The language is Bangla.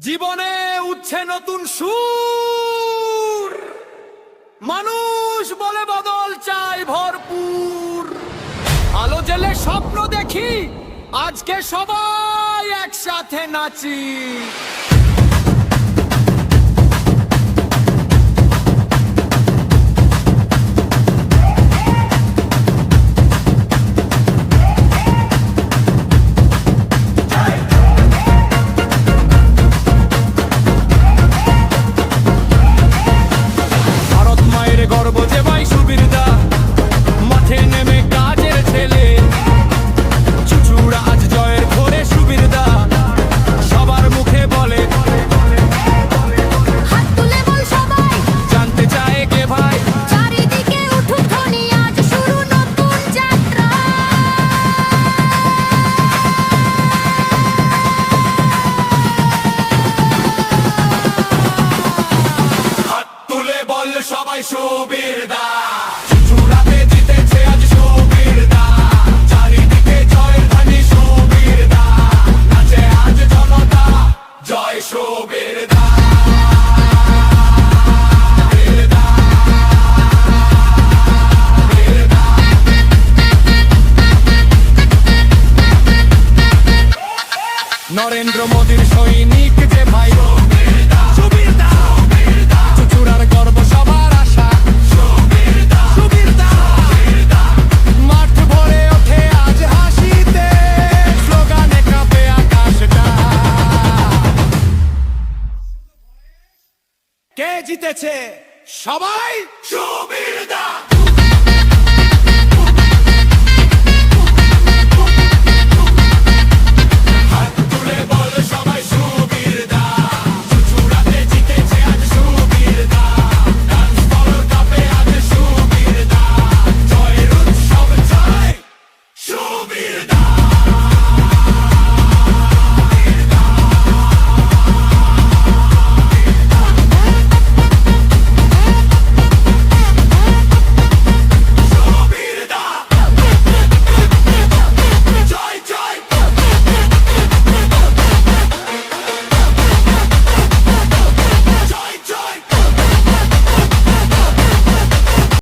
জীবনে উঠছে নতুন সুর, মানুষ বলে বদল চাই ভরপুর। আলো জেলে স্বপ্ন দেখি, আজকে সবাই একসাথে নাচি। সবাই সুবিরদা, চূড়াতে জিতেছে আজ সুবিরদা, চারিদিকে জয়ের ধ্বনি সুবিরদা, নাচে আজ জনতা, জয় সুবিরদা। নরেন্দ্র মোদীর সৈনিক যে ভাই সুবিরদা, চুচুড়ার গর্ব সবার আশা সুবিরদা, মাঠ ভরে ওঠে আজ হাসিতে, স্লোগানে কাঁপে আকাশটা। কে জিতেছে? সবাই সুবিরদা।